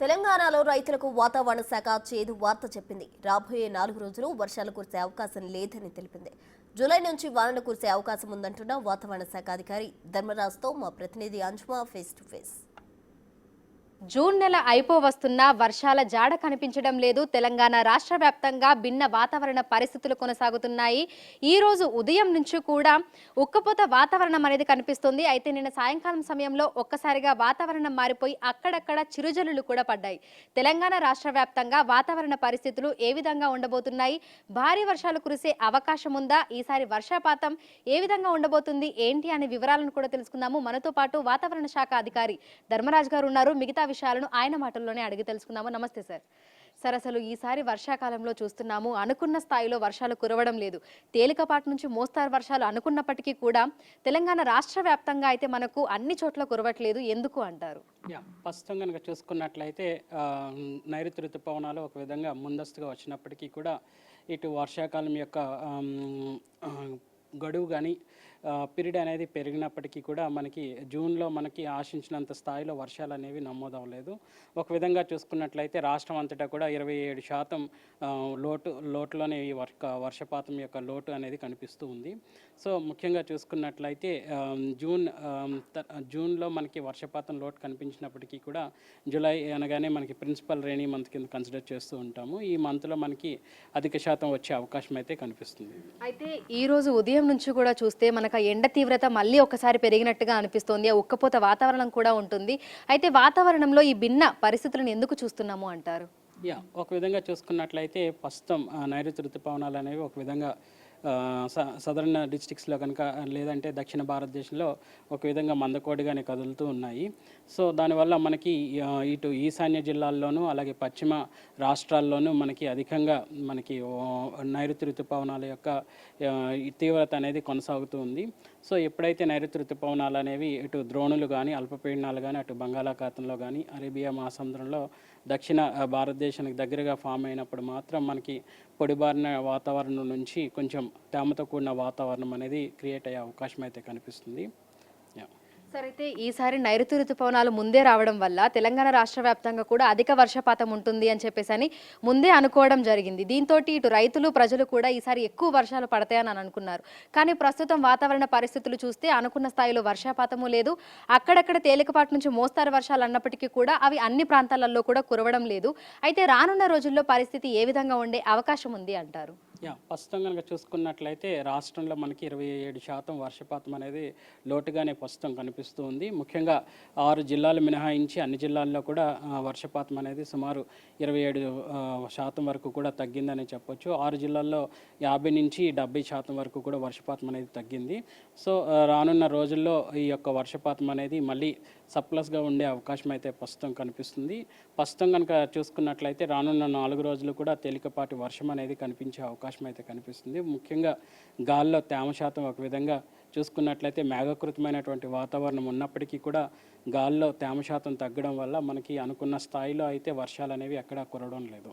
తెలంగాణలో రైతులకు వాతావరణ శాఖ చేదు వార్త చెప్పింది. రాబోయే 4 రోజులు వర్షాలు కురిసే అవకాశం లేదని తెలిపింది. జూలై నుంచి వానలు కురిసే అవకాశం ఉందంటున్న వాతావరణ శాఖ అధికారి ధర్మరాజ్తో మా ప్రతినిధి అంజుమా ఫేస్ టు ఫేస్. జూన్ నెల అయిపోవస్తున్నా వర్షాల జాడ కనిపించడం లేదు. తెలంగాణ రాష్ట్ర వ్యాప్తంగా భిన్న వాతావరణ పరిస్థితులు కొనసాగుతున్నాయి. ఈ రోజు ఉదయం నుంచి కూడా ఉక్కపోత వాతావరణం అనేది కనిపిస్తుంది. అయితే నిన్న సాయంకాలం సమయంలో ఒక్కసారిగా వాతావరణం మారిపోయి అక్కడక్కడ చిరుజల్లులు కూడా పడ్డాయి. తెలంగాణ రాష్ట్ర వ్యాప్తంగా వాతావరణ పరిస్థితులు ఏ విధంగా ఉండబోతున్నాయి? భారీ వర్షాలు కురిసే అవకాశం ఉందా? ఈసారి వర్షపాతం ఏ విధంగా ఉండబోతుంది ఏంటి అనే వివరాలను కూడా తెలుసుకుందాము. మనతో పాటు వాతావరణ శాఖ అధికారి ధర్మరాజ్ గారు ఉన్నారు. మిగతా విషయాలను ఆయన మాటల్లోనే అడిగి తెలుసుకుందాము. నమస్తే సార్. సార్, అసలు ఈసారి వర్షాకాలంలో చూస్తున్నాము అనుకున్న స్థాయిలో వర్షాలు కురవడం లేదు. తేలికపాటి నుంచి మోస్తారు వర్షాలు అనుకున్నప్పటికీ కూడా తెలంగాణ రాష్ట్ర వ్యాప్తంగా అయితే మనకు అన్ని చోట్ల కురవట్లేదు. ఎందుకు అంటారు? ప్రస్తుతం కనుక చూసుకున్నట్లయితే నైరుతి ఋతుపవనాలు ఒక విధంగా ముందస్తుగా వచ్చినప్పటికీ కూడా ఇటు వర్షాకాలం యొక్క గడువు కానీ పీరియడ్ అనేది పెరిగినప్పటికీ కూడా మనకి జూన్లో మనకి ఆశించినంత స్థాయిలో వర్షాలు అనేవి నమోదవలేదు. ఒక విధంగా చూసుకున్నట్లయితే రాష్ట్రం అంతటా కూడా 27% లోటులోనే ఈ వర్షపాతం యొక్క లోటు అనేది కనిపిస్తూ ఉంది. సో ముఖ్యంగా చూసుకున్నట్లయితే జూన్లో మనకి వర్షపాతం లోటు కనిపించినప్పటికీ కూడా జూలై అనగానే మనకి ప్రిన్సిపల్ రెయినీ మంత్ కింద కన్సిడర్ చేస్తూ ఉంటాము. ఈ మంత్లో మనకి అధిక శాతం వచ్చే అవకాశం అయితే కనిపిస్తుంది. అయితే ఈ రోజు ఉదయం నుంచి కూడా చూస్తే మనకు ఎండ తీవ్రత మళ్ళీ ఒకసారి పెరిగినట్టుగా అనిపిస్తోంది. ఆ ఉక్కపోత వాతావరణం కూడా ఉంటుంది. అయితే వాతావరణంలో ఈ భిన్న పరిస్థితులను ఎందుకు చూస్తున్నాము అంటారు? ఒక విధంగా చూసుకున్నట్లయితే ప్రస్తుతం నైరుతి ఋతుపవనాలు అనేవి ఒక విధంగా సదరన్ డిస్ట్రిక్ట్స్లో కనుక లేదంటే దక్షిణ భారతదేశంలో ఒక విధంగా మందకోడిగానే కదులుతూ ఉన్నాయి. సో దానివల్ల మనకి ఇటు ఈశాన్య జిల్లాల్లోనూ అలాగే పశ్చిమ రాష్ట్రాల్లోనూ మనకి అధికంగా మనకి నైరుతి ఋతుపవనాల యొక్క తీవ్రత అనేది కొనసాగుతూ ఉంది. సో ఎప్పుడైతే నైరుతి ఋతుపవనాలు అనేవి ఇటు ద్రోణులు కానీ అల్పపీడనాలు కానీ అటు బంగాళాఖాతంలో కానీ అరేబియా మహాసముద్రంలో దక్షిణ భారతదేశానికి దగ్గరగా ఫామ్ అయినప్పుడు మాత్రం మనకి పొడిబారిన వాతావరణం నుంచి కొంచెం తేమతో కూడిన వాతావరణం అనేది క్రియేట్ అయ్యే అవకాశం అయితే కనిపిస్తుంది. సార్, అయితే ఈసారి నైరుతి ఋతుపవనాలు ముందే రావడం వల్ల తెలంగాణ రాష్ట్ర వ్యాప్తంగా కూడా అధిక వర్షపాతం ఉంటుంది అని చెప్పేసి ముందే అనుకోవడం జరిగింది. దీంతో ఇటు రైతులు ప్రజలు కూడా ఈసారి ఎక్కువ వర్షాలు పడతాయని అనుకున్నారు. కానీ ప్రస్తుతం వాతావరణ పరిస్థితులు చూస్తే అనుకున్న స్థాయిలో వర్షపాతము లేదు. అక్కడక్కడ తేలికపాటి నుంచి మోస్తారు వర్షాలు అన్నప్పటికీ కూడా అవి అన్ని ప్రాంతాలలో కూడా కురవడం లేదు. అయితే రానున్న రోజుల్లో పరిస్థితి ఏ విధంగా ఉండే అవకాశం ఉంది అంటారు? ప్రస్తుతం కనుక చూసుకున్నట్లయితే రాష్ట్రంలో మనకి 27% వర్షపాతం అనేది లోటుగానే ప్రస్తుతం కనిపిస్తూ ఉంది. ముఖ్యంగా 6 జిల్లాలు మినహాయించి అన్ని జిల్లాల్లో కూడా వర్షపాతం అనేది సుమారు 27% వరకు కూడా తగ్గిందని చెప్పొచ్చు. 6 జిల్లాల్లో 50 నుంచి 70% వరకు కూడా వర్షపాతం అనేది తగ్గింది. సో రానున్న రోజుల్లో ఈ యొక్క వర్షపాతం అనేది మళ్ళీ సర్ప్లస్గా ఉండే అవకాశం అయితే ప్రస్తుతం కనిపిస్తుంది. ప్రస్తుతం కనుక చూసుకున్నట్లయితే రానున్న 4 రోజులు కూడా తేలికపాటి వర్షం అనేది కనిపించే అవకాశం అయితే కనిపిస్తుంది. ముఖ్యంగా గాల్లో తేమ శాతం ఒక విధంగా చూసుకున్నట్లయితే మేఘకృతమైనటువంటి వాతావరణం ఉన్నప్పటికీ కూడా గాల్లో తేమ శాతం తగ్గడం వల్ల మనకి అనుకున్న స్థాయిలో అయితే వర్షాలు అనేవి ఎక్కడా కురవడం లేదు.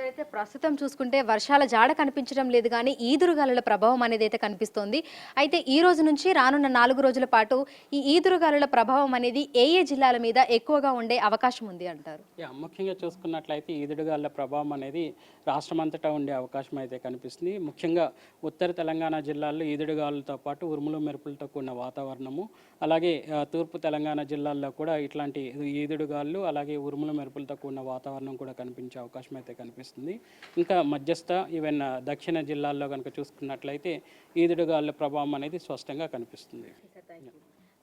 అయితే ప్రస్తుతం చూసుకుంటే వర్షాల జాడ కనిపించడం లేదు, కానీ ఈదురుగాలుల ప్రభావం అనేది అయితే కనిపిస్తోంది. అయితే ఈ రోజు నుంచి రానున్న 4 రోజుల పాటు ఈ ఈదురుగాలుల ప్రభావం అనేది ఏ జిల్లాల మీద ఎక్కువగా ఉండే అవకాశం ఉంది అంటారు? ముఖ్యంగా చూసుకున్నట్లయితే ఈదురుగాలుల ప్రభావం అనేది రాష్ట్రం అంతటా ఉండే అవకాశం అయితే కనిపిస్తుంది. ముఖ్యంగా ఉత్తర తెలంగాణ జిల్లాల్లో ఈదురుగాలులతో పాటు ఉరుములు మెరుపులతో కూడిన వాతావరణము, అలాగే తూర్పు తెలంగాణ జిల్లాల్లో కూడా ఇట్లాంటి ఈదురుగాలు అలాగే ఉరుములు మెరుపులతో కూడిన వాతావరణం కూడా కనిపించే అవకాశం అయితే కనిపిస్తుంది. ఇంకా మధ్యస్థ ఈవెన్ దక్షిణ జిల్లాల్లో కనుక చూసుకున్నట్లయితే ఈదురుగాలుల ప్రభావం అనేది స్పష్టంగా కనిపిస్తుంది.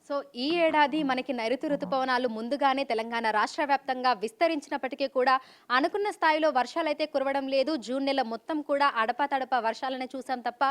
సో ఈ ఏడాది మనకి నైరుతి ఋతుపవనాలు ముందుగానే తెలంగాణ రాష్ట్ర వ్యాప్తంగా విస్తరించినప్పటికీ కూడా అనుకున్న స్థాయిలో వర్షాలైతే కురవడం లేదు. జూన్ నెల మొత్తం కూడా అడపాతడపా వర్షాలనే చూసాం తప్ప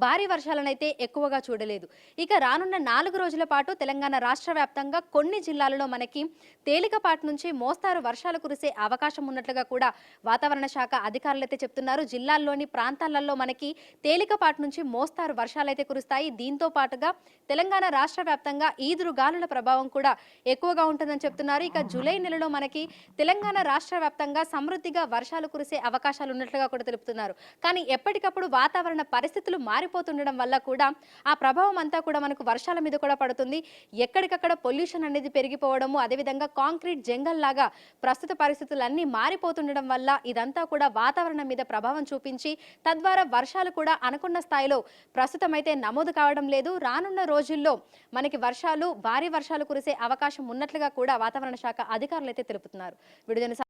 భారీ వర్షాలనైతే ఎక్కువగా చూడలేదు. ఇక రానున్న 4 రోజుల పాటు తెలంగాణ రాష్ట్ర వ్యాప్తంగా కొన్ని జిల్లాలలో మనకి తేలికపాటి నుంచి మోస్తారు వర్షాలు కురిసే అవకాశం ఉన్నట్లుగా కూడా వాతావరణ శాఖ అధికారులు అయితే చెప్తున్నారు. జిల్లాల్లోని ప్రాంతాలలో మనకి తేలికపాటి నుంచి మోస్తారు వర్షాలైతే కురుస్తాయి. దీంతో పాటుగా తెలంగాణ రాష్ట్ర వ్యాప్తంగా ఈదురుగాలుల ప్రభావం కూడా ఎక్కువగా ఉంటుందని చెప్తున్నారు. ఇక జూలై నెలలో మనకి తెలంగాణ రాష్ట్ర వ్యాప్తంగా సమృద్ధిగా వర్షాలు కురిసే అవకాశాలు ఉన్నట్లుగా కూడా తెలుపుతున్నారు. కానీ ఎప్పటికప్పుడు వాతావరణ పరిస్థితులు మారిపోతుండడం వల్ల కూడా ఆ ప్రభావం అంతా కూడా మనకు వర్షాల మీద కూడా పడుతుంది. ఎక్కడికక్కడ పొల్యూషన్ అనేది పెరిగిపోవడము, అదేవిధంగా కాంక్రీట్ జంగల్ లాగా ప్రస్తుత పరిస్థితులన్నీ మారిపోతుండడం వల్ల ఇదంతా కూడా వాతావరణం మీద ప్రభావం చూపించి తద్వారా వర్షాలు కూడా అనుకున్న స్థాయిలో ప్రస్తుతం అయితే నమోదు కావడం లేదు. రానున్న రోజుల్లో మనకి భారీ వర్షాలు కురిసే అవకాశం ఉన్నట్లుగా కూడా వాతావరణ శాఖ అధికారులు అయితే తెలుపుతున్నారు.